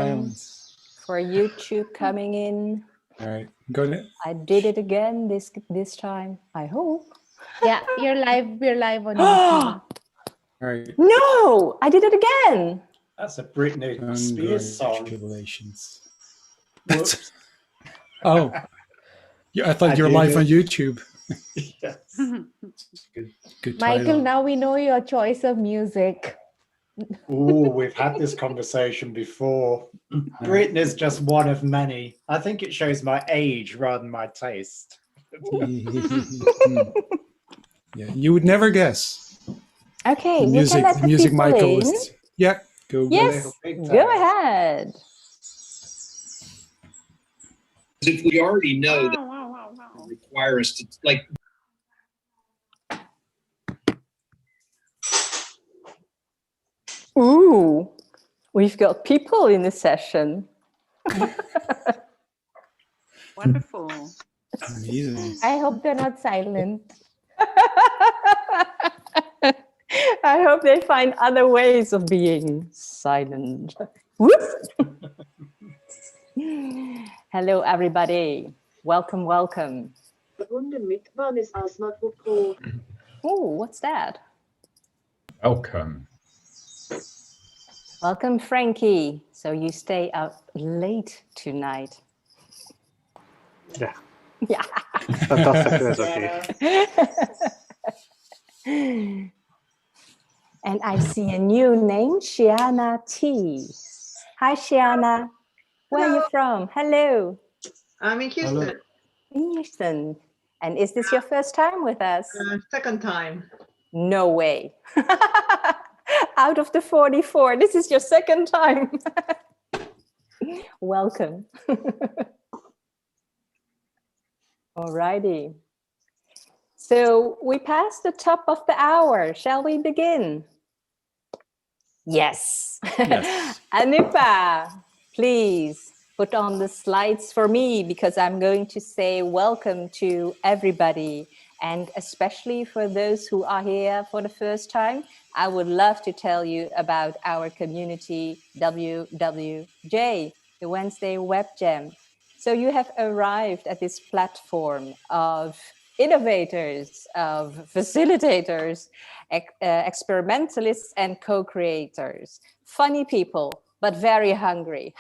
Silence. For YouTube coming in. All right, go ahead. I did it again this time. I hope. Yeah, you're live. We're live on YouTube. All right. No, I did it again. That's a Britney Spears song. Congratulations. Whoops. Oh, yeah, I thought you were live on YouTube. Yes. Good Michael, title. now we know your choice of music. Ooh, we've had this conversation before. Britney's just one of many. I think it shows my age rather than my taste. Yeah, you would never guess. Okay, The music, you can let the music, people Michael. in. Is, yeah, go. Yes, go ahead. If we already know that require us to like. Ooh, we've got people in the session. Wonderful. Amazing. I hope they're not silent. I hope they find other ways of being silent. Whoop. Hello, everybody. Welcome, welcome. Oh, what's that? Welcome. Welcome, Frankie. So you stay up late tonight. Yeah. Yeah. Fantastic. That's okay. And I see a new name, Shiana T. Hi, Shiana. Where are you from? Hello. I'm in Houston. Hello. In Houston. And is this your first time with us? Second time. No way. Out of the 44, this is your second time. Welcome. Alrighty. So we passed the top of the hour. Shall we begin? Yes. Yes. Anupa, please put on the slides for me because I'm going to say welcome to everybody. And especially for those who are here for the first time, I would love to tell you about our community, WWJ, the Wednesday Web Jam. So you have arrived at this platform of innovators, of facilitators, experimentalists, and co-creators. Funny people, but very hungry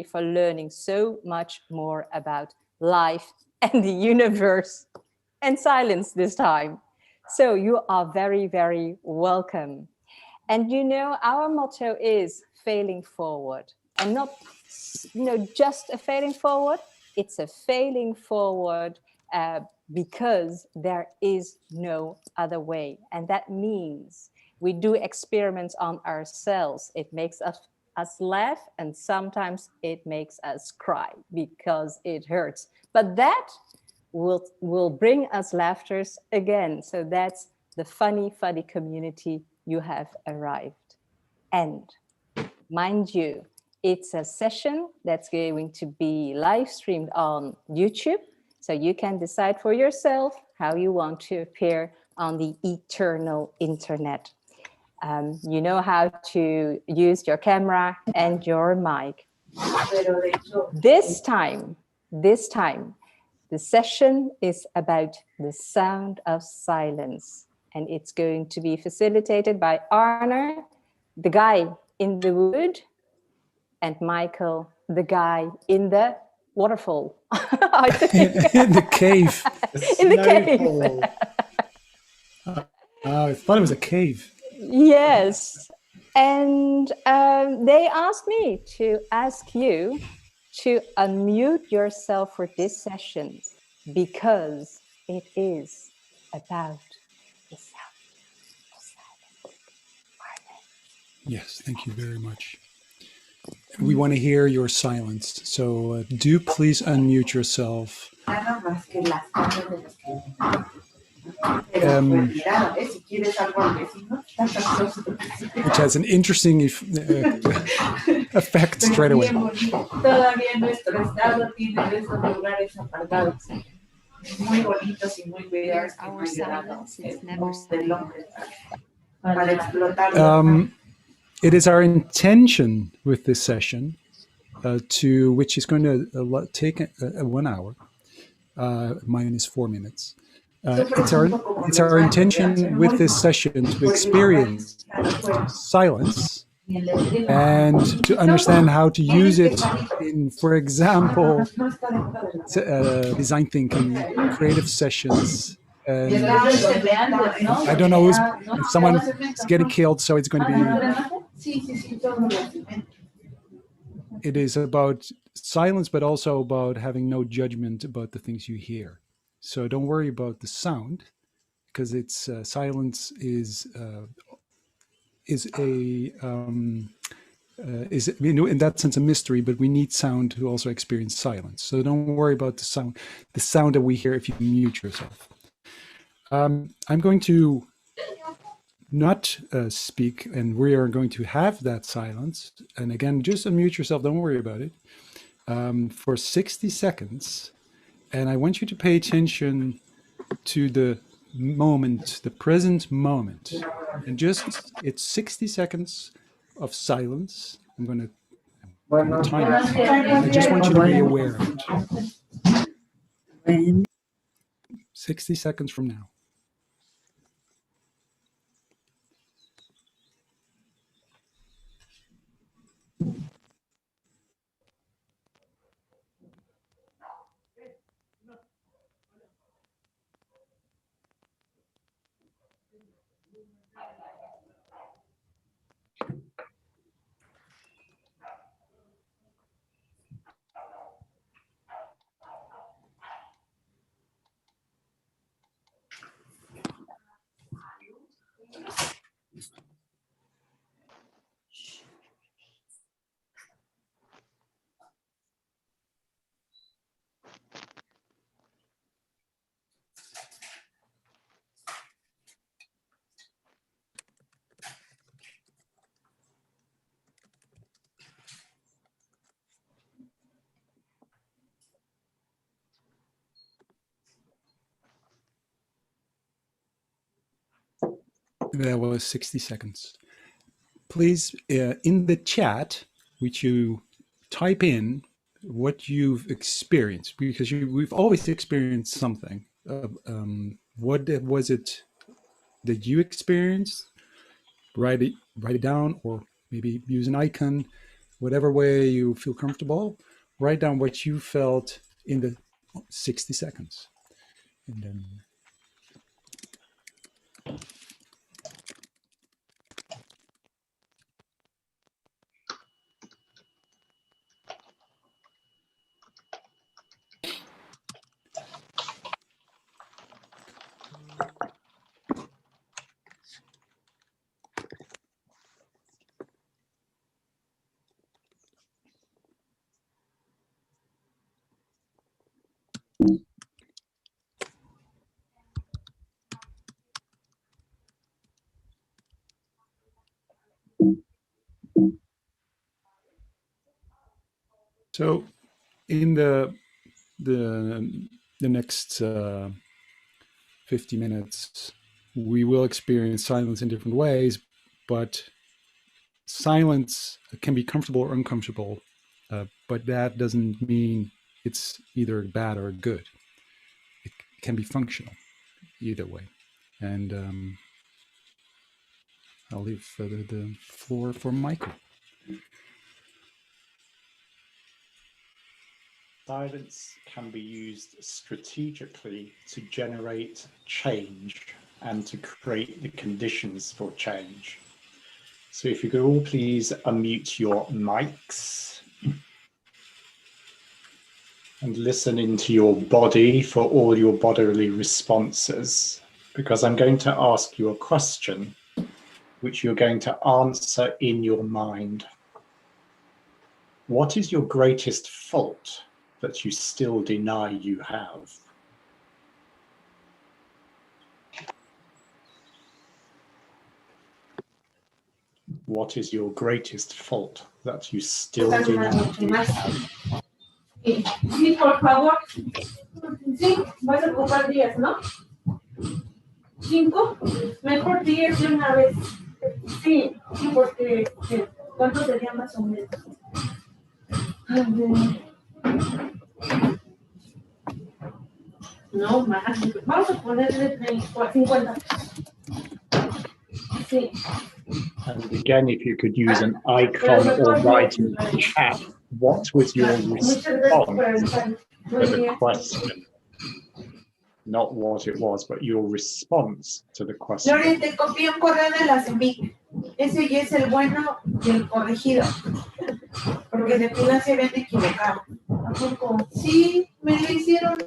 for learning so much more about life and the universe. And silence this time. So you are very, very welcome. And you know, our motto is failing forward. And not just a failing forward, it's a failing forward because there is no other way. And that means we do experiments on ourselves. It makes us laugh, and sometimes it makes us cry because it hurts. But that will bring us laughters again. So that's the funny community you have arrived. And mind you, it's a session that's going to be live streamed on YouTube. So you can decide for yourself how you want to appear on the eternal internet. You know how to use your camera and your mic. This time, the session is about the sound of silence, and it's going to be facilitated by Arne, the guy in the wood, and Michael, the guy in the waterfall. I think. In the cave. In the cave. I thought it was a cave. Yes. And they asked me to ask you to unmute yourself for this session because it is about the sound of silence. Yes, thank you very much. We want to hear your silence, so do please unmute yourself. Which has an interesting effect straight away. Our silence is never It is our intention with this session to which is going to take 1 hour. Mine is 4 minutes. It's our intention with this session to experience silence and to understand how to use it in, for example, design thinking, creative sessions. And I don't know if someone is getting killed, so it's going to be. It is about silence, but also about having no judgment about the things you hear. So don't worry about the sound, because it's silence is in that sense a mystery. But we need sound to also experience silence. So don't worry about the sound that we hear if you mute yourself. I'm going to not speak, and we are going to have that silence. And again, just unmute yourself. Don't worry about it. For 60 seconds. And I want you to pay attention to the moment, the present moment. And just, it's 60 seconds of silence. I'm going to time it. I just want you to be aware of it. 60 seconds from now. That was 60 seconds. Please, in the chat, which you type in what you've experienced, because we've always experienced something. What was it that you experienced? Write it down, or maybe use an icon, whatever way you feel comfortable. Write down what you felt in the 60 seconds. And then so in the next 50 minutes, we will experience silence in different ways, but silence can be comfortable or uncomfortable, but that doesn't mean it's either bad or good. It can be functional either way. And I'll leave the floor for Michael. Silence can be used strategically to generate change and to create the conditions for change. So if you could all please unmute your mics and listen into your body for all your bodily responses, because I'm going to ask you a question which you're going to answer in your mind. What is your greatest fault that you still deny you have? What is your greatest fault that you still deny you have? Sí, por favor. Sí, vas a ocupar 10, ¿no? 5, mejor 10 de una vez. Sí, porque ¿cuánto sería más o menos? No, más. Vamos a ponerle 50. Sí. And again, if you could use an icon or write in the chat, what was your response to the question? Not what it was, but your response to the question. Lore, te copié un correo de la CEMIC. Ese ya es el bueno y el corregido. Porque de pila se ven equivocado. ¿A poco? Sí, me lo hicieron.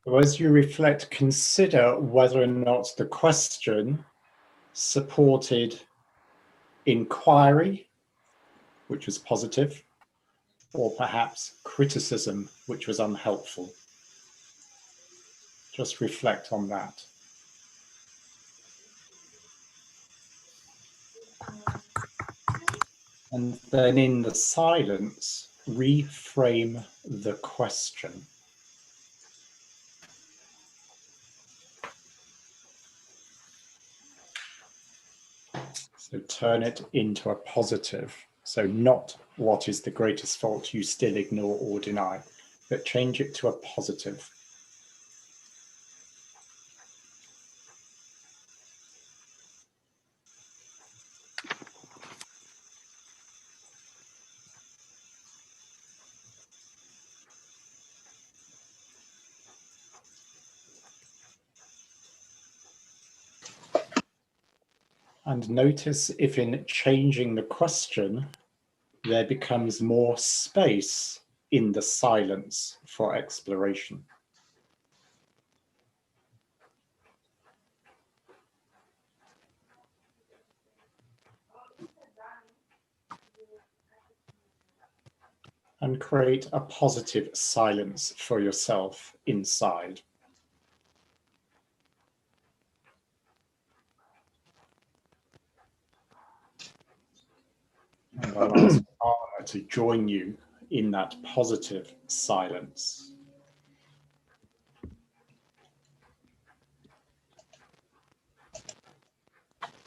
So as you reflect, consider whether or not the question supported inquiry, which was positive, or perhaps criticism, which was unhelpful. Just reflect on that. And then in the silence, reframe the question. So turn it into a positive. So not what is the greatest fault you still ignore or deny, but change it to a positive. And notice if in changing the question, there becomes more space in the silence for exploration. And create a positive silence for yourself inside. And I'll ask Arne to join you in that positive silence.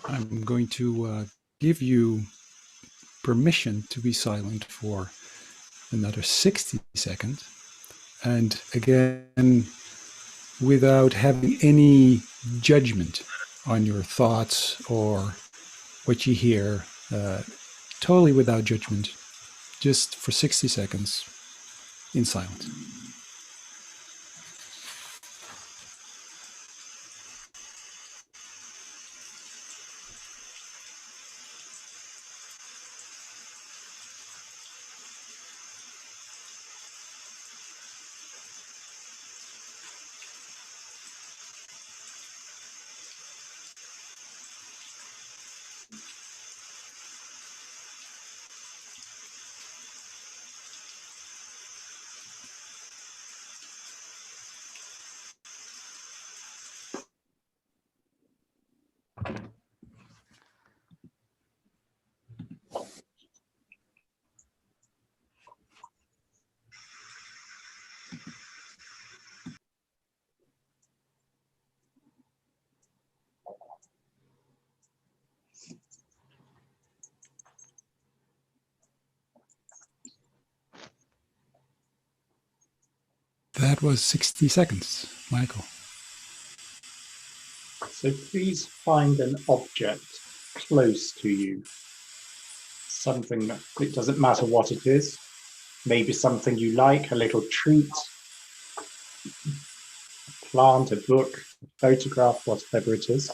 I'm going to give you permission to be silent for another 60 seconds. And again, without having any judgment on your thoughts or what you hear, totally without judgment, just for 60 seconds in silence. That was 60 seconds, Michael. So please find an object close to you. Something that, it doesn't matter what it is. Maybe something you like, a little treat, a plant, a book, a photograph, whatever it is.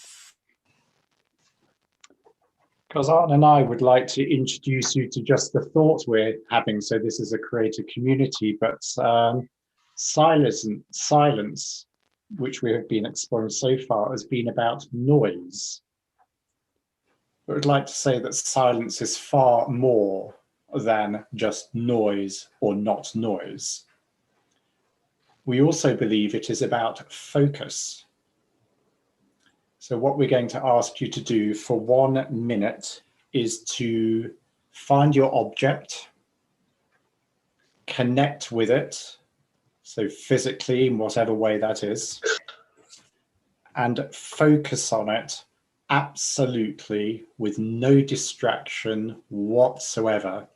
Because Arne and I would like to introduce you to just the thought we're having. So this is a creative community, but silence, which we have been exploring so far, has been about noise. I would like to say that silence is far more than just noise or not noise. We also believe it is about focus. So what we're going to ask you to do for 1 minute is to find your object, connect with it, so physically in whatever way that is, and focus on it absolutely with no distraction whatsoever.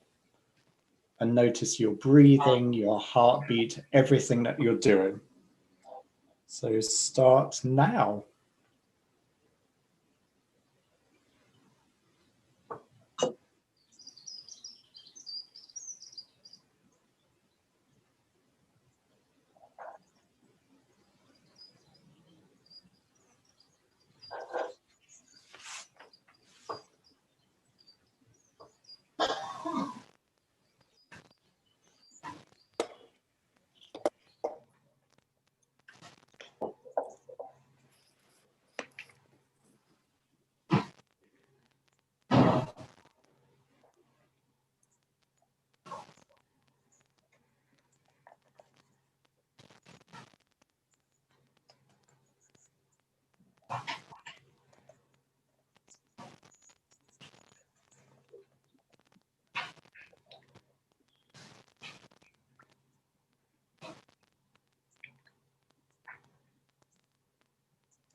And notice your breathing, your heartbeat, everything that you're doing. So start now.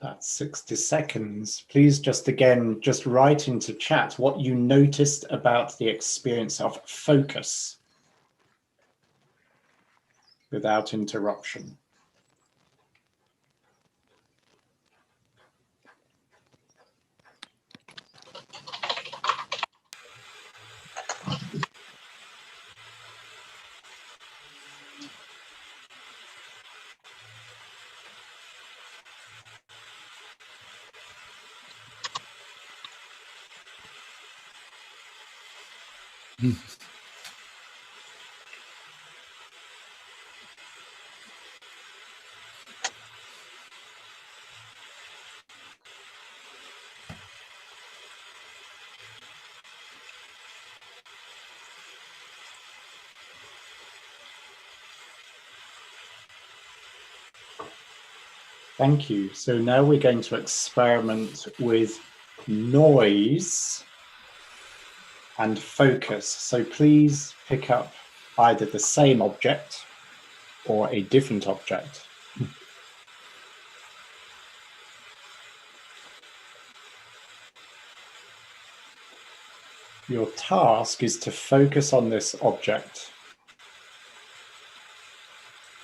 That's 60 seconds. Please just write into chat what you noticed about the experience of focus without interruption. Thank you. So now we're going to experiment with noise and focus. So please pick up either the same object or a different object. Your task is to focus on this object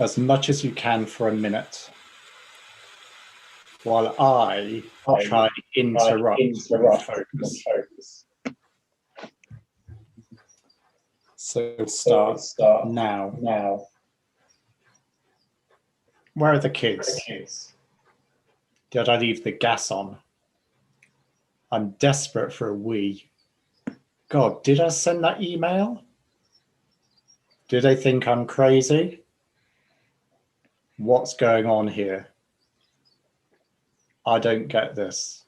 as much as you can for a minute, while I try to interrupt focus. So start now. Where are the kids? Did I leave the gas on? I'm desperate for a wee. God, did I send that email? Do they think I'm crazy? What's going on here? I don't get this.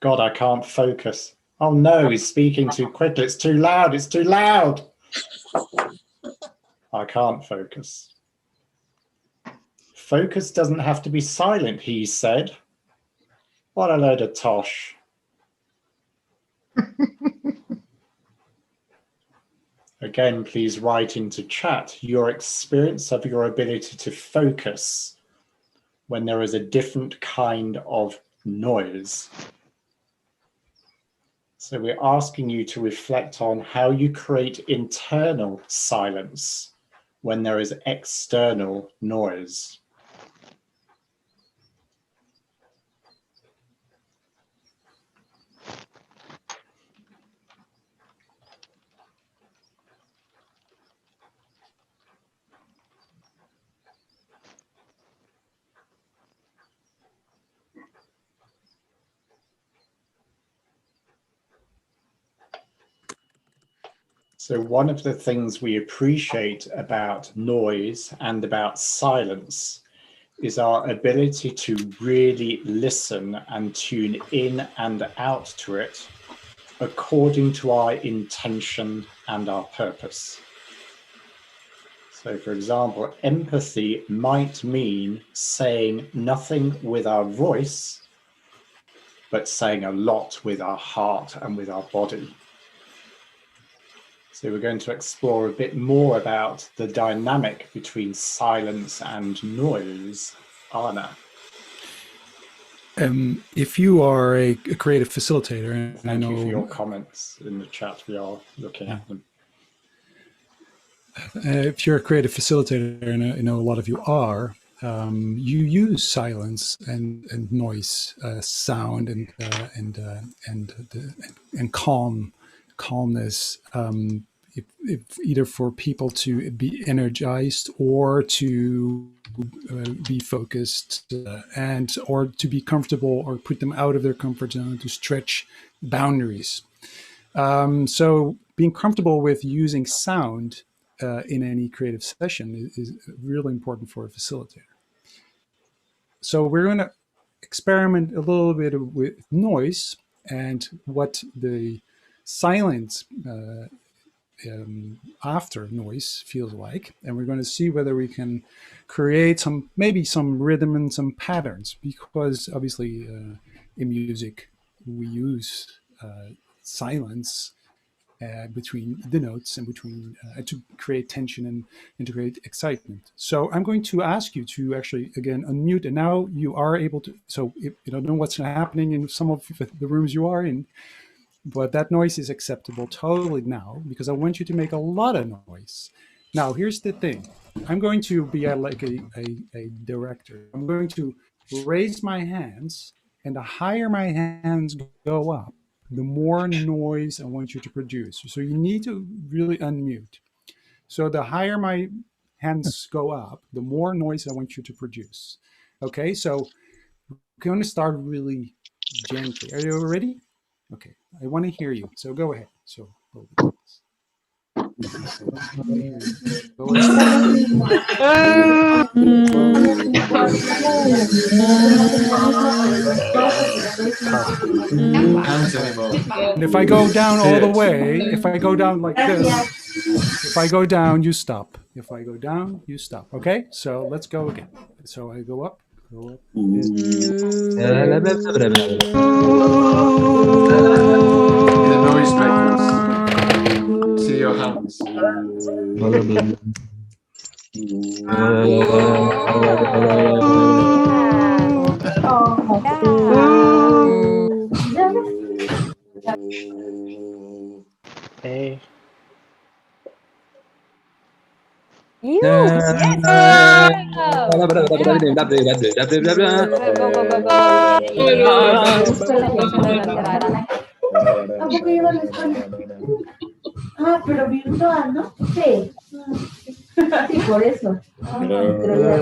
God, I can't focus. Oh no, he's speaking too quickly. It's too loud. It's too loud. I can't focus. Focus doesn't have to be silent, he said. What a load of tosh. Again, please write into chat your experience of your ability to focus when there is a different kind of noise. So we're asking you to reflect on how you create internal silence when there is external noise. So one of the things we appreciate about noise and about silence is our ability to really listen and tune in and out to it according to our intention and our purpose. So, for example, empathy might mean saying nothing with our voice, but saying a lot with our heart and with our body. So we're going to explore a bit more about the dynamic between silence and noise. Arne. If you are a creative facilitator, and Thank you for your comments in the chat. We are looking at them. If you're a creative facilitator, and I know a lot of you are, you use silence and noise, sound and calmness, if either for people to be energized or to be focused and or to be comfortable or put them out of their comfort zone, to stretch boundaries. So being comfortable with using sound in any creative session is really important for a facilitator. So we're going to experiment a little bit with noise and what the silence after noise feels like, and we're going to see whether we can create maybe some rhythm and some patterns, because obviously in music we use silence between the notes and between to create tension and to create excitement. So I'm going to ask you to actually again unmute, and now you are able to. So if you don't know what's happening in some of the rooms you are in, but that noise is acceptable totally now, because I want you to make a lot of noise. Now here's the thing: I'm going to be like a director. I'm going to raise my hands, and the higher my hands go up, the more noise I want you to produce. So you need to really unmute. So the higher my hands go up, the more noise I want you to produce. Okay, so we're going to start really gently. Are you ready? Okay, I want to hear you. So go ahead. So go And if I go down all the way, if I go down like this, if I go down, you stop. If I go down, you stop. Okay? So let's go again. So I go up, go up. The noise makers. See your hands. Hey. You. Yes. Go, go, go, Tampoco lleva la escuela. Ah, pero virtual, ¿no? Sí. Sí, por eso. Pero ya.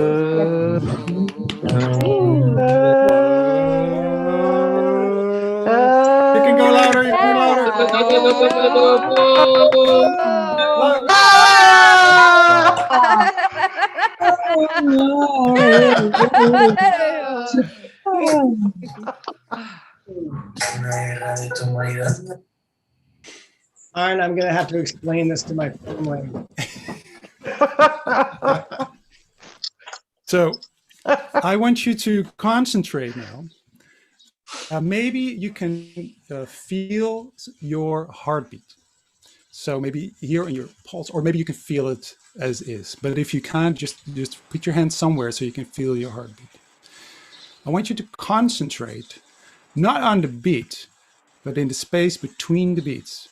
You can go louder, you can go louder. Arne, I'm going to have to explain this to my family. So I want you to concentrate now. Maybe you can feel your heartbeat. So maybe here in your pulse, or maybe you can feel it as is. But if you can't, just put your hand somewhere so you can feel your heartbeat. I want you to concentrate not on the beat, but in the space between the beats.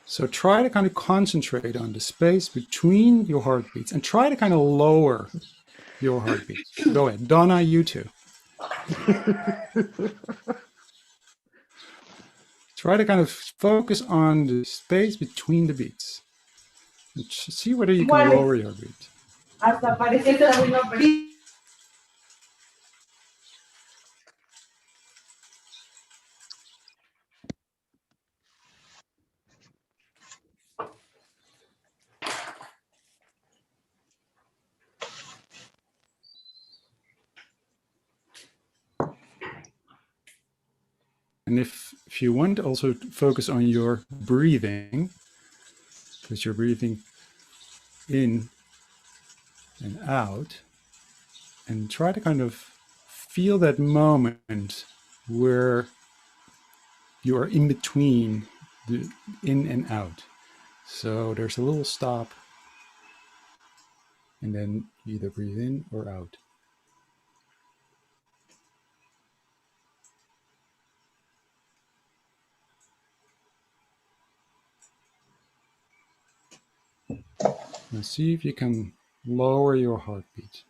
So try to kind of concentrate on the space between your heartbeats and try to kind of lower your heartbeat. Go ahead. Donna, you too. Try to kind of focus on the space between the beats. And see whether you can lower your beat. Hasta parece que la misma persona. And if you want, also focus on your breathing, because you're breathing in and out, and try to kind of feel that moment where you are in between the in and out. So there's a little stop, and then you either breathe in or out. Now see if you can lower your heartbeat.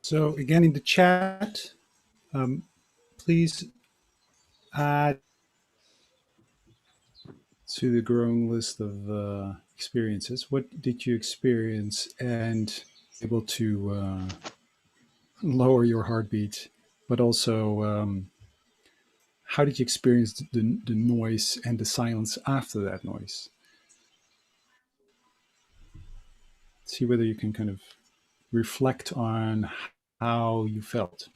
So again, in the chat, please add to the growing list of experiences. What did you experience and able to lower your heartbeat, but also how did you experience the noise and the silence after that noise? See whether you can kind of reflect on how you felt.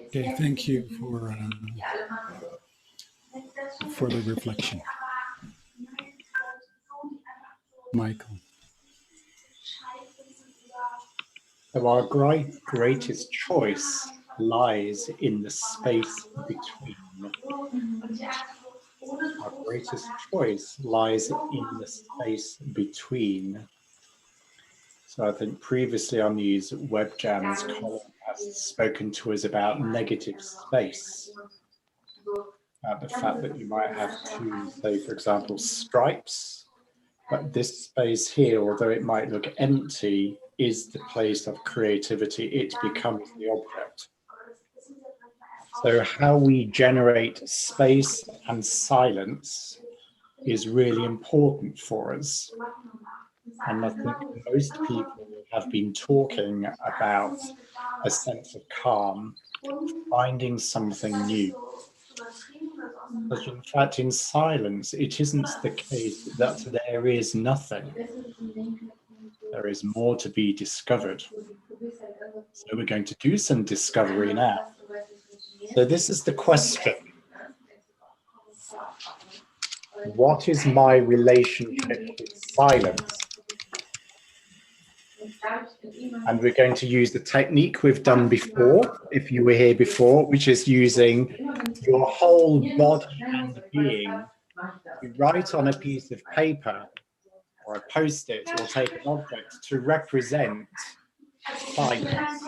Okay, thank you for the reflection, Michael. So our greatest choice lies in the space between. Our greatest choice lies in the space between. So I think previously on these web jams, Colin has spoken to us about negative space. The fact that you might have to, say, for example, stripes, but this space here, although it might look empty, is the place of creativity. It becomes the object. So how we generate space and silence is really important for us. And I think most people have been talking about a sense of calm, finding something new. But in fact, in silence, it isn't the case that there is nothing. There is more to be discovered. So we're going to do some discovery now. So this is the question. What is my relationship with silence? And we're going to use the technique we've done before, if you were here before, which is using your whole body and being to write on a piece of paper or a post-it or take an object to represent silence.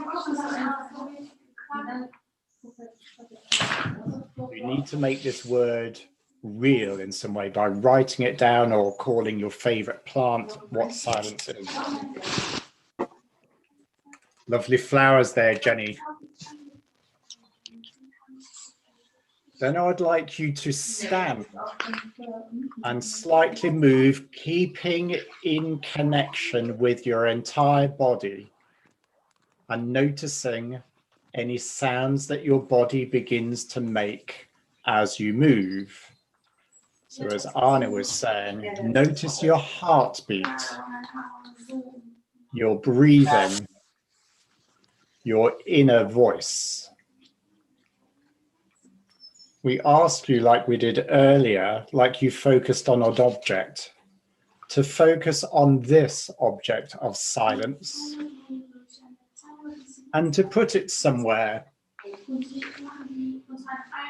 You need to make this word real in some way by writing it down or calling your favorite plant what silence is. Lovely flowers there, Jenny. Then I'd like you to stand and slightly move, keeping in connection with your entire body and noticing any sounds that your body begins to make as you move. So as Arne was saying, notice your heartbeat, your breathing, your inner voice. We ask you, like we did earlier, like you focused on an object, to focus on this object of silence and to put it somewhere,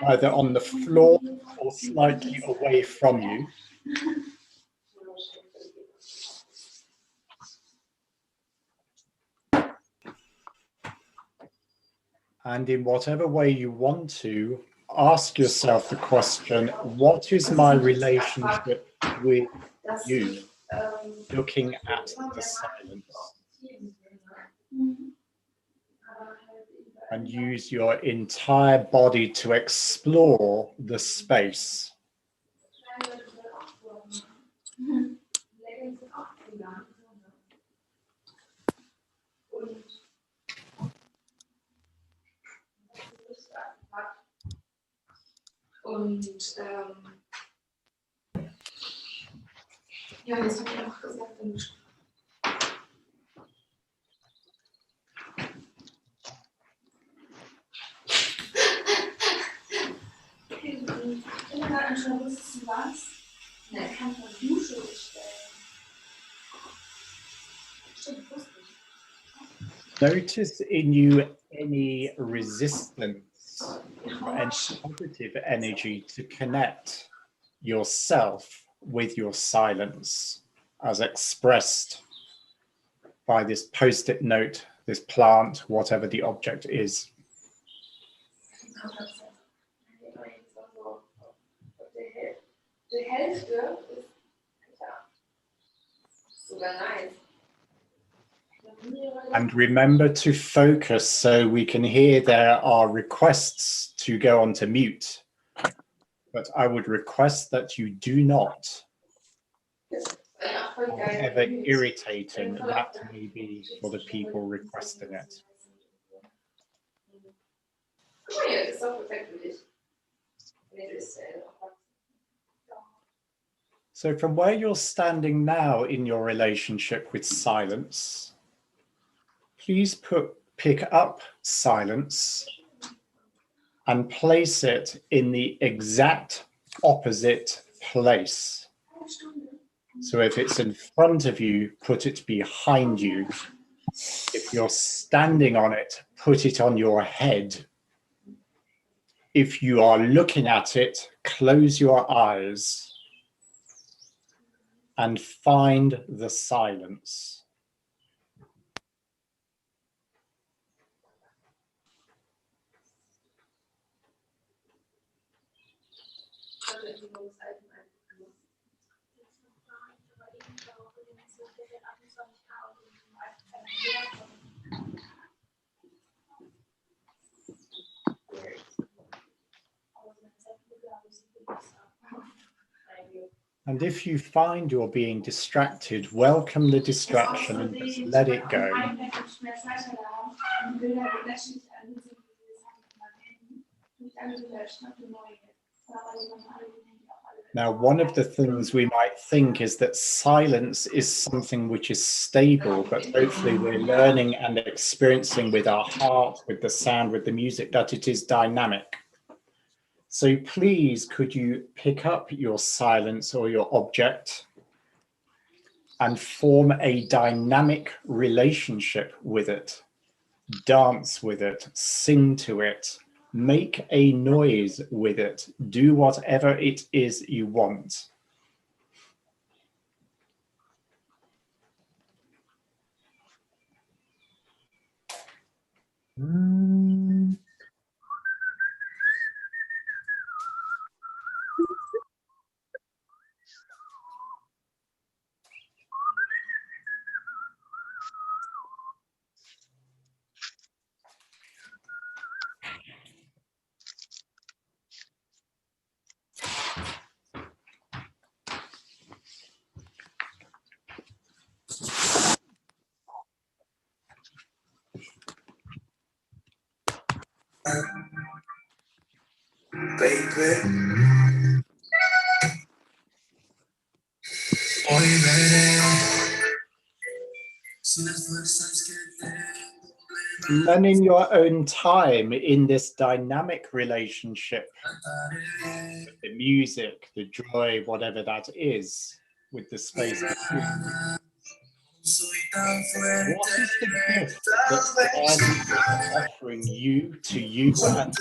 either on the floor or slightly away from you. And in whatever way you want to, ask yourself the question, what is my relationship with you? Looking at the silence. And use your entire body to explore the space. Notice in you any resistance or any positive energy to connect yourself with your silence as expressed by this post-it note, this plant, whatever the object is. And remember to focus so we can hear there are requests to go on to mute. But I would request that you do not, however irritating that may be for the people requesting it. So from where you're standing now in your relationship with silence, please pick up silence and place it in the exact opposite place. So if it's in front of you, put it behind you. If you're standing on it, put it on your head. If you are looking at it, close your eyes and find the silence. And if you find you're being distracted, welcome the distraction and just let it go. Now, one of the things we might think is that silence is something which is stable, but hopefully we're learning and experiencing with our heart, with the sound, with the music, that it is dynamic. So please, could you pick up your silence or your object and form a dynamic relationship with it, dance with it, sing to it, make a noise with it, do whatever it is you want. Learning your own time in this dynamic relationship with the music, the joy, whatever that is, with the space between you. What is the gift that God is offering you to you and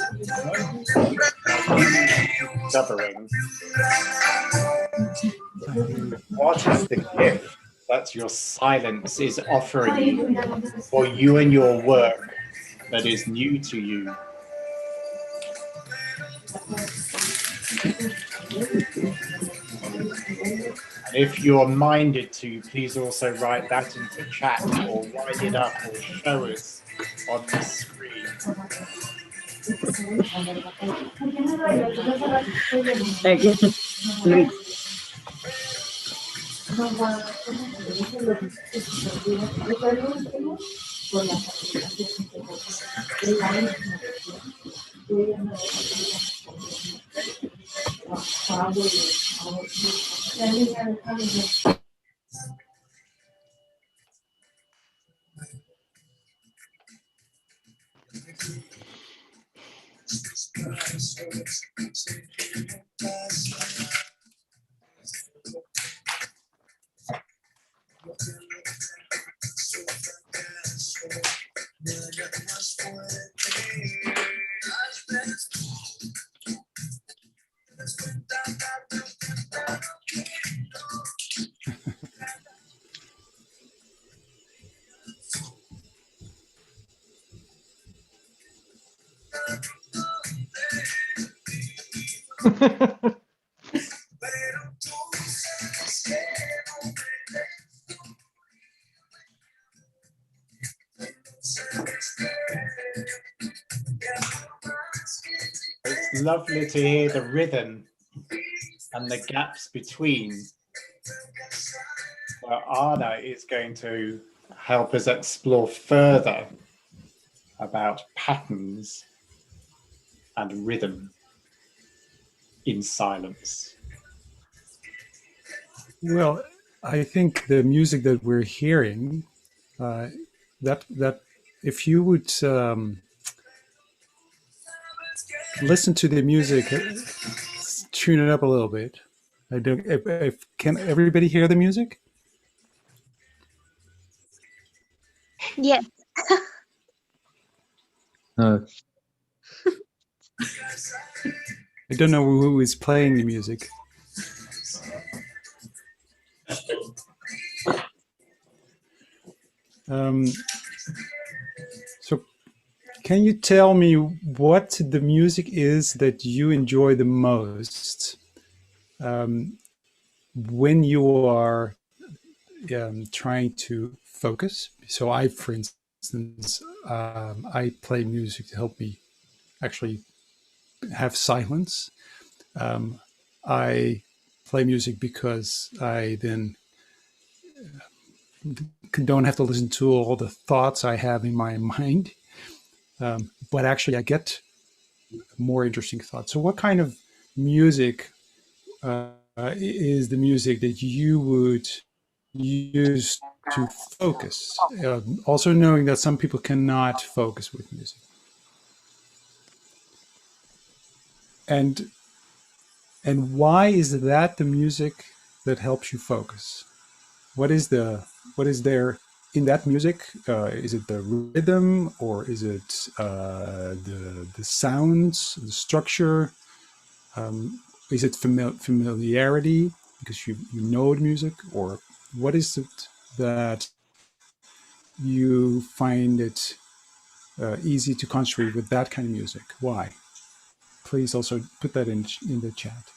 discovering? What is the gift that your silence is offering you for you and your work that is new to you? And if you're minded to, please also write that into chat or write it up or show us on the screen. It's lovely to hear the rhythm and the gaps between. Well, Arne is going to help us explore further about patterns and rhythm in silence. Well, I think the music that we're hearing, that if you would listen to the music, tune it up a little bit. I don't. If can everybody hear the music? Yes. No. I don't know who is playing the music. So can you tell me what the music is that you enjoy the most when you are trying to focus? So I, for instance, I play music to help me actually have silence. I play music because I then don't have to listen to all the thoughts I have in my mind. But actually, I get more interesting thoughts. So, what kind of music is the music that you would use to focus? Also, knowing that some people cannot focus with music, and why is that the music that helps you focus? What is there in that music? Is it the rhythm, or is it the sounds, the structure? Is it familiarity because you know the music, or what is it that you find it easy to concentrate with that kind of music? Why? Please also put that in the chat.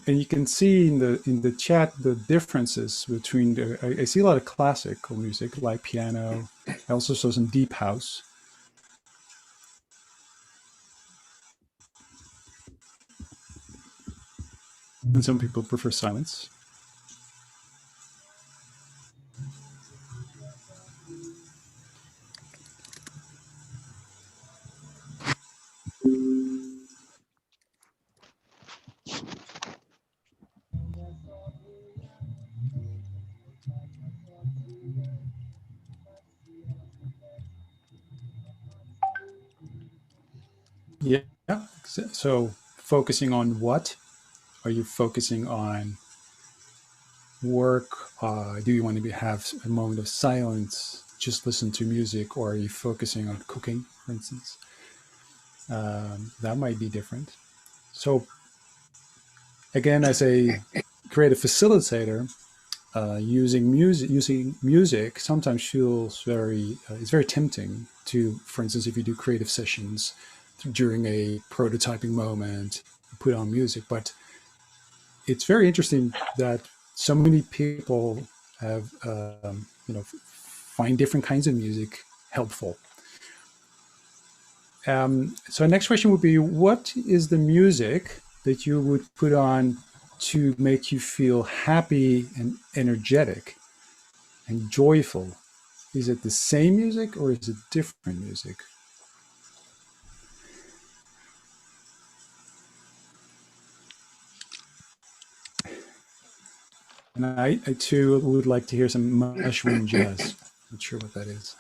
And you can see in the chat the differences between I see a lot of classical music like piano. I also saw some deep house. And some people prefer silence. Yeah. So focusing on what? Are you focusing on work? Do you want to have a moment of silence? Just listen to music, or are you focusing on cooking, for instance? That might be different. So again, as a creative facilitator, using music sometimes feels very it's very tempting to, for instance, if you do creative sessions during a prototyping moment, put on music. But it's very interesting that so many people have find different kinds of music helpful. So next question would be, what is the music that you would put on to make you feel happy and energetic and joyful? Is it the same music or is it different music? And I too would like to hear some mushroom jazz. Not sure what that is.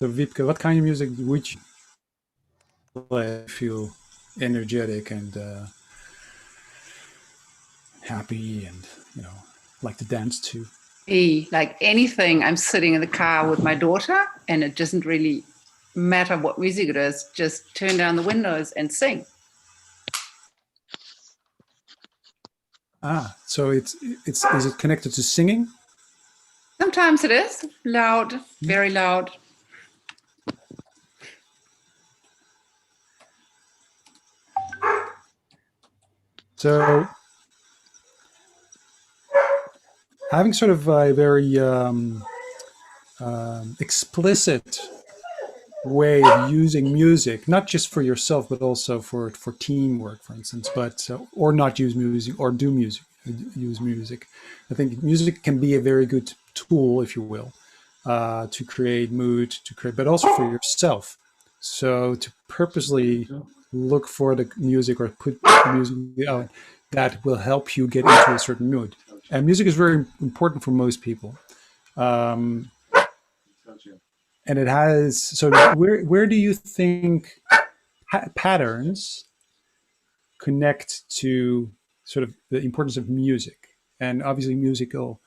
So Vipka, what kind of music would you play to feel energetic and happy and like to dance to? Like anything, I'm sitting in the car with my daughter and it doesn't really matter what music it is, just turn down the windows and sing. So is it connected to singing? Sometimes it is loud, very loud. So having sort of a very explicit way of using music, not just for yourself, but also for teamwork, for instance, but or not use music or do music, use music. I think music can be a very good tool, if you will, to create mood, to create, but also for yourself. So to purposely look for the music or put music out that will help you get into a certain mood. And music is very important for most people. Um, and it has, so where do you think patterns connect to sort of the importance of music? And obviously musical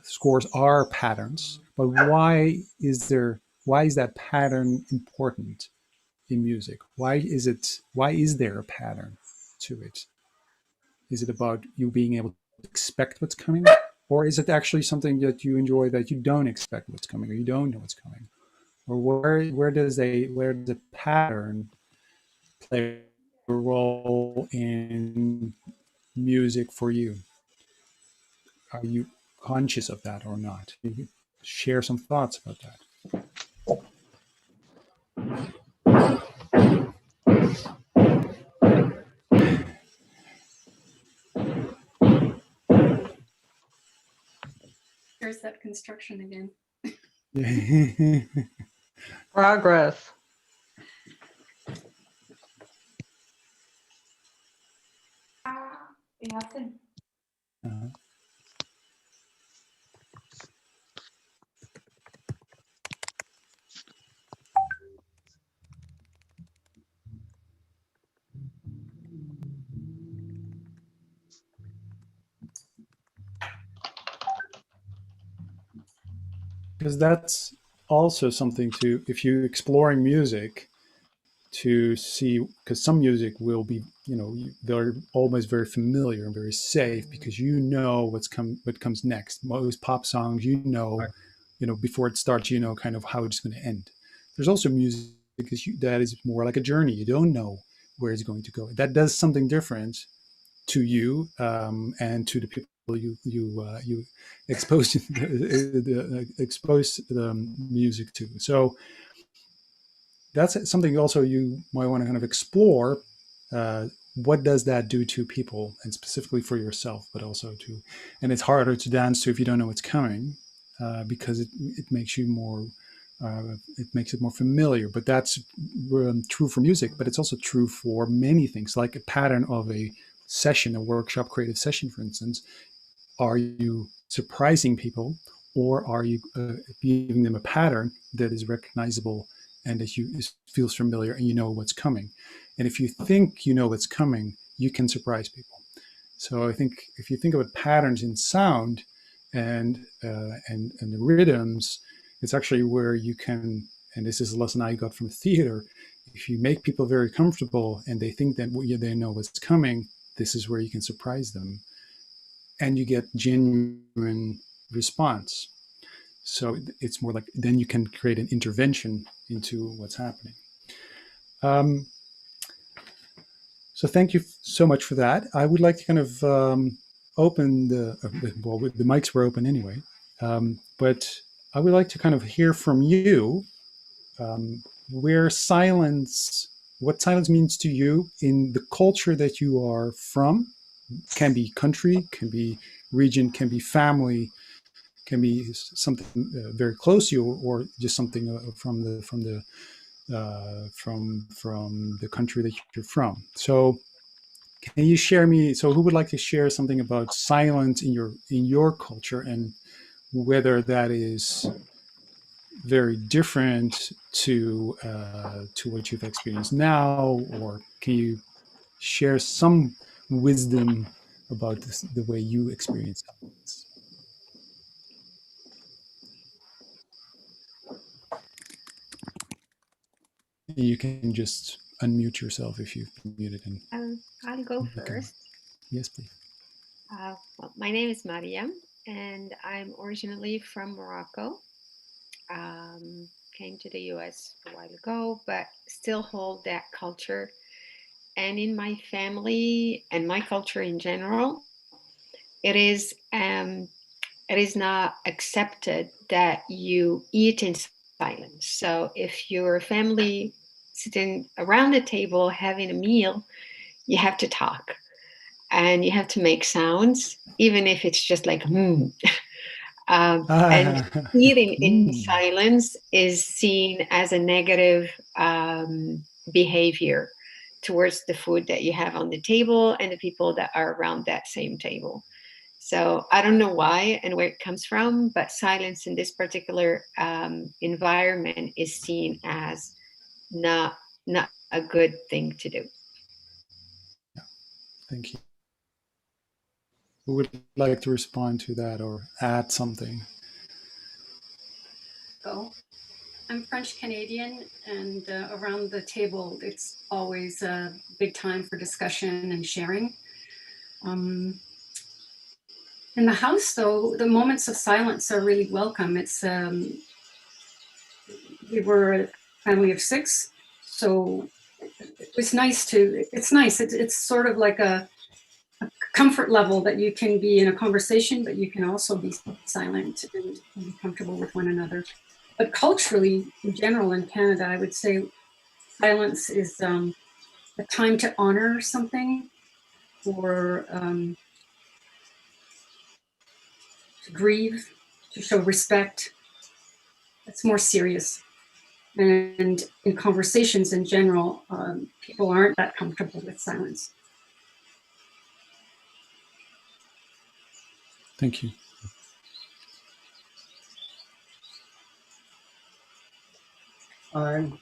scores are patterns, but why is that pattern important in music? Why is there a pattern to it? Is it about you being able to expect what's coming? Or is it actually something that you enjoy that you don't expect what's coming or you don't know what's coming? Or where does the pattern play a role in music for you? Are you conscious of that or not? Can you share some thoughts about that? There's that construction again. Progress. Uh-huh. Because that's also something to, if you're exploring music, to see, because some music will be, they're almost very familiar and very safe because you know what comes next. Most pop songs, before it starts, kind of how it's going to end. There's also music that is more like a journey. You don't know where it's going to go. That does something different to you and to the people you expose expose the music to. So that's something also you might want to kind of explore. What does that do to people, and specifically for yourself, but also to, and it's harder to dance to if you don't know what's coming, because it makes you more, it makes it more familiar. But that's true for music, but it's also true for many things, like a pattern of a session, a workshop creative session, for instance. Are you surprising people, or are you giving them a pattern that is recognizable and that feels familiar and you know what's coming? And if you think you know what's coming, you can surprise people. So I think if you think about patterns in sound and the rhythms, it's actually where you can, and this is a lesson I got from theater, if you make people very comfortable and they think that they know what's coming, this is where you can surprise them. And you get genuine response. So it's more like, then you can create an intervention into what's happening. So thank you so much for that. I would like to kind of open the mics were open anyway, but I would like to kind of hear from you what silence means to you in the culture that you are from. Can be country, can be region, can be family, can be something very close to you, or just something from the country that you're from. So can you share me, so who would like to share something about silence in your culture, and whether that is very different to what you've experienced now, or can you share some wisdom about the way you experience silence? You can just unmute yourself if you've been muted. And I'll go first. Yes, please. Well, my name is Mariam, and I'm originally from Morocco. Came to the US a while ago, but still hold that culture. And in my family and my culture in general, it is it is not accepted that you eat in silence. So if your family sitting around the table having a meal, you have to talk and you have to make sounds, even if it's just like and eating in silence is seen as a negative behavior towards the food that you have on the table and the people that are around that same table. So I don't know why and where it comes from, but silence in this particular environment is seen as not a good thing to do. Thank you. Who would like to respond to that or add something? Go. I'm French Canadian, and around the table, it's always a big time for discussion and sharing. In the house, though, the moments of silence are really welcome. It's we were a family of 6, so it was nice to. It's nice. It's sort of like a comfort level that you can be in a conversation, but you can also be silent and be comfortable with one another. But culturally, in general, in Canada, I would say silence is a time to honor something or to grieve, to show respect. It's more serious. And in conversations in general, people aren't that comfortable with silence. Thank you. I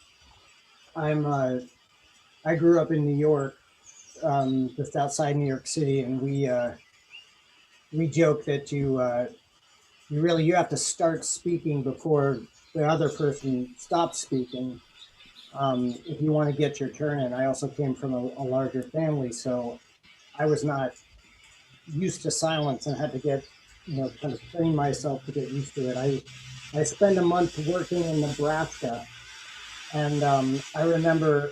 grew up in New York, just outside New York City, and we joke that you have to start speaking before the other person stops speaking, if you want to get your turn in. I also came from a larger family, so I was not used to silence and had to get, kind of train myself to get used to it. I spent a month working in Nebraska, and I remember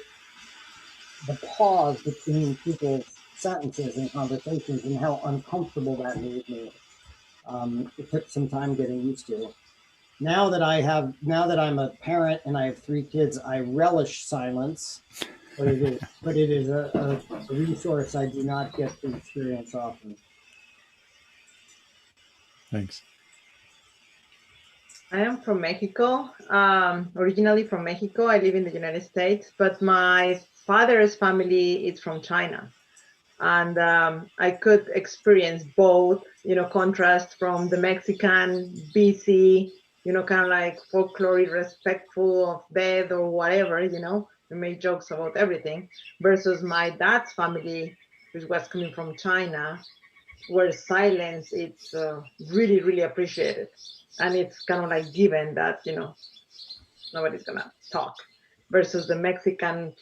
the pause between people's sentences and conversations and how uncomfortable that made me. It took some time getting used to. Now that I'm a parent and I have 3 kids, I relish silence, but it is a resource I do not get to experience often. Thanks. I am from Mexico, originally from Mexico. I live in the United States, but my father's family is from China. And I could experience both, contrast from the Mexican, busy, kind of like folklore, respectful of death or whatever, we make jokes about everything, versus my dad's family, which was coming from China, where silence, it's really, really appreciated. And it's kind of like given that, nobody's gonna talk, versus the Mexican.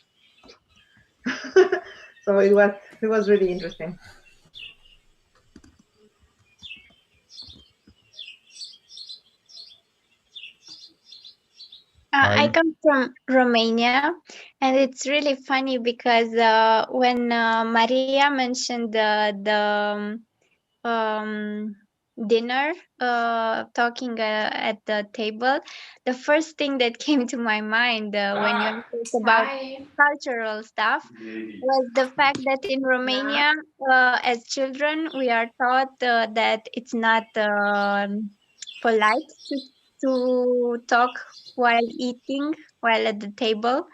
So it was really interesting. I come from Romania, and it's really funny because when Maria mentioned the dinner, talking at the table, the first thing that came to my mind when you talk about cultural stuff was the fact that in Romania, as children, we are taught that it's not polite to talk while eating, while at the table.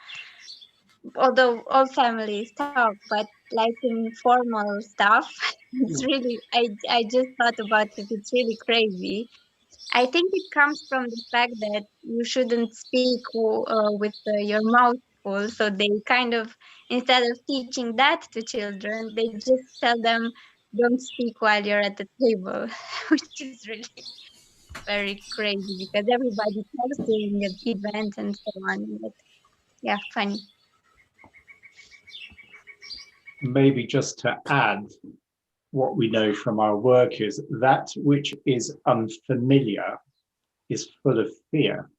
Although all families talk, but like in formal stuff, it's really, I just thought about it, it's really crazy. I think it comes from the fact that you shouldn't speak with your mouth full. So they kind of, instead of teaching that to children, they just tell them, don't speak while you're at the table, which is really very crazy because everybody talks during an event and so on. But yeah, funny. Maybe just to add, what we know from our work is that which is unfamiliar is full of fear.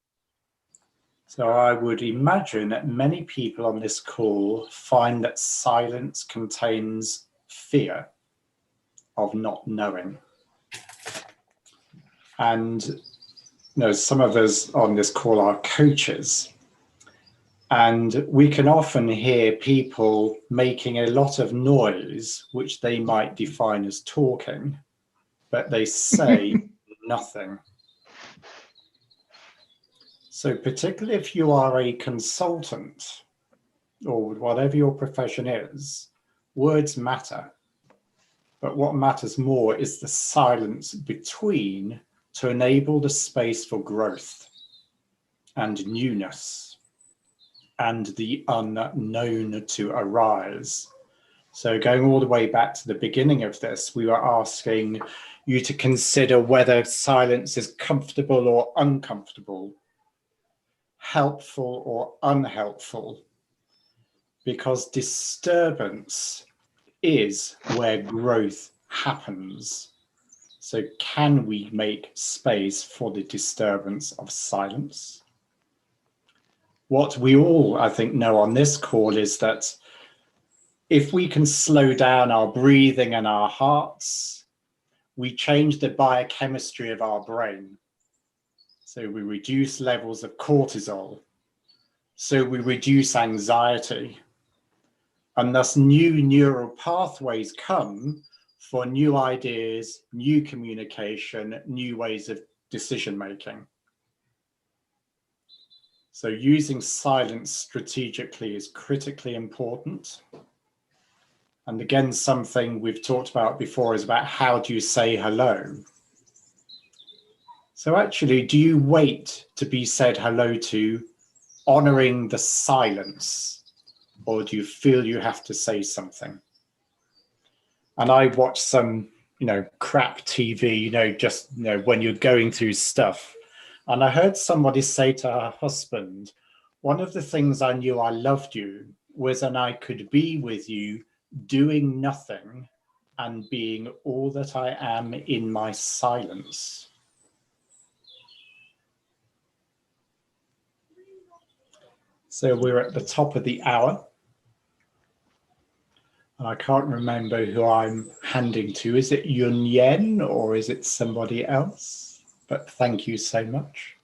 So I would imagine that many people on this call find that silence contains fear of not knowing. And some of us on this call are coaches. And we can often hear people making a lot of noise, which they might define as talking, but they say nothing. So particularly if you are a consultant or whatever your profession is, words matter. But what matters more is the silence between to enable the space for growth and newness and the unknown to arise. So going all the way back to the beginning of this, we were asking you to consider whether silence is comfortable or uncomfortable, helpful or unhelpful, because disturbance is where growth happens. So can we make space for the disturbance of silence? What we all, I think, know on this call is that if we can slow down our breathing and our hearts, we change the biochemistry of our brain. So we reduce levels of cortisol. So we reduce anxiety. And thus new neural pathways come for new ideas, new communication, new ways of decision making. So using silence strategically is critically important. And again, something we've talked about before is about how do you say hello? So actually, do you wait to be said hello to, honoring the silence, or do you feel you have to say something? And I watch some, crap TV, just when you're going through stuff. And I heard somebody say to her husband, one of the things I knew I loved you was when I could be with you doing nothing and being all that I am in my silence. So we're at the top of the hour. And I can't remember who I'm handing to. Is it Yun Yen or is it somebody else? But thank you so much.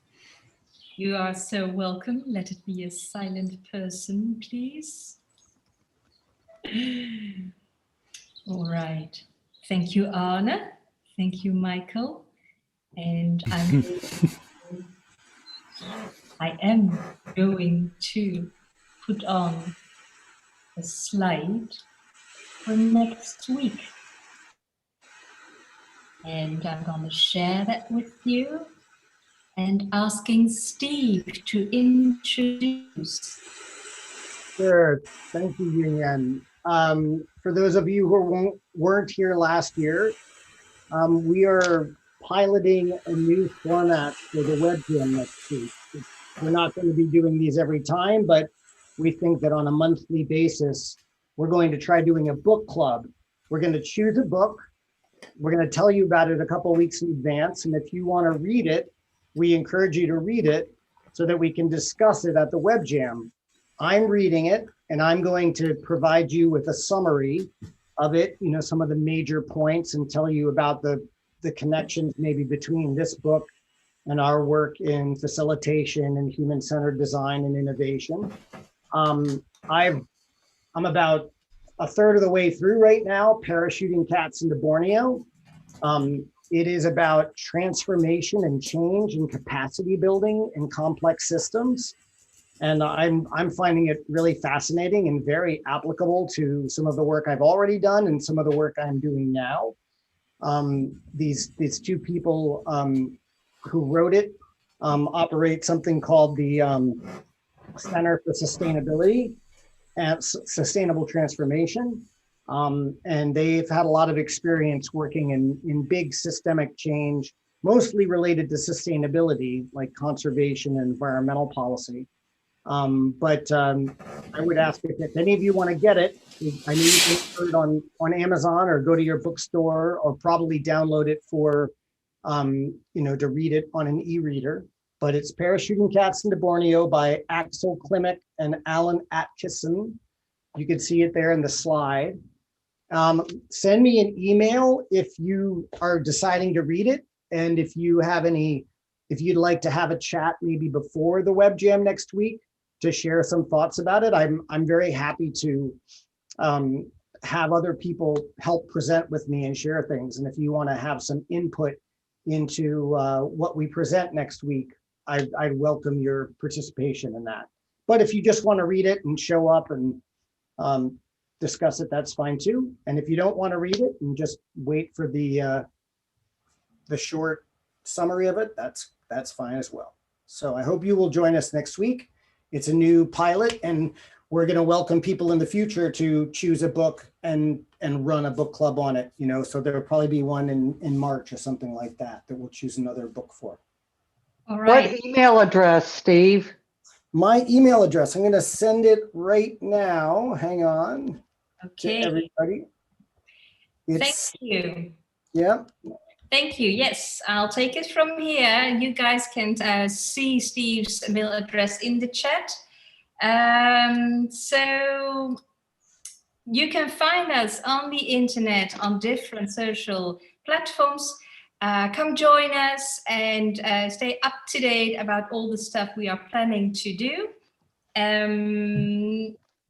You are so welcome. Let it be a silent person, please. All right. Thank you, Arne. Thank you, Michael. And I am going to put on a slide for next week. And I'm going to share that with you and asking Steve to introduce. Sure. Thank you, Yun Yen. For those of you who weren't here last year, we are piloting a new format for the webcam next week. We're not going to be doing these every time, but we think that on a monthly basis, we're going to try doing a book club. We're going to choose a book. We're going to tell you about it a couple of weeks in advance. And if you want to read it, we encourage you to read it so that we can discuss it at the web jam. I'm reading it and I'm going to provide you with a summary of it, some of the major points, and tell you about the connections maybe between this book and our work in facilitation and human-centered design and innovation. I'm about a third of the way through right now, parachuting cats into Borneo. It is about transformation and change and capacity building in complex systems. And I'm finding it really fascinating and very applicable to some of the work I've already done and some of the work I'm doing now. These two people who wrote it operate something called the Center for Sustainability and Sustainable Transformation. And they've had a lot of experience working in big systemic change, mostly related to sustainability, like conservation and environmental policy. But I would ask if any of you want to get it, I know you can put it on Amazon or go to your bookstore or probably download it for, to read it on an e-reader. But it's Parachuting Cats into Borneo by Axel Klimek and Alan Atchison. You can see it there in the slide. Send me an email if you are deciding to read it And if you'd like to have a chat maybe before the web jam next week to share some thoughts about it, I'm very happy to have other people help present with me and share things. And if you want to have some input into what we present next week, I'd welcome your participation in that. But if you just want to read it and show up and discuss it, that's fine too. And if you don't want to read it and just wait for the short summary of it, that's fine as well. So I hope you will join us next week. It's a new pilot, and we're going to welcome people in the future to choose a book and run a book club on it. You know, so there'll probably be one in March or something like that we'll choose another book for. All right. What email address, Steve? My email address, I'm going to send it right now. Hang on. Okay. To everybody. Thank you. Yeah. Thank you. Yes, I'll take it from here. You guys can see Steve's mail address in the chat. So you can find us on the internet on different social platforms. Come join us and stay up to date about all the stuff we are planning to do.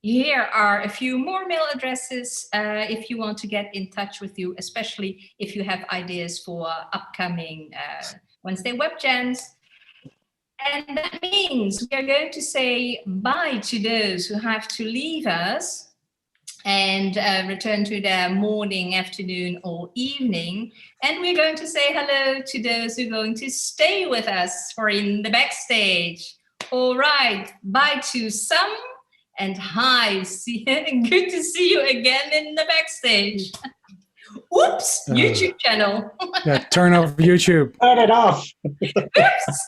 Here are a few more mail addresses if you want to get in touch with you, especially if you have ideas for upcoming Wednesday web jams. And that means we are going to say bye to those who have to leave us and return to their morning, afternoon, or evening. And we're going to say hello to those who are going to stay with us for in the backstage. All right, bye to some. And hi, good to see you again in the backstage. Oops, YouTube channel. Yeah, turn off YouTube. Turn it off. Oops.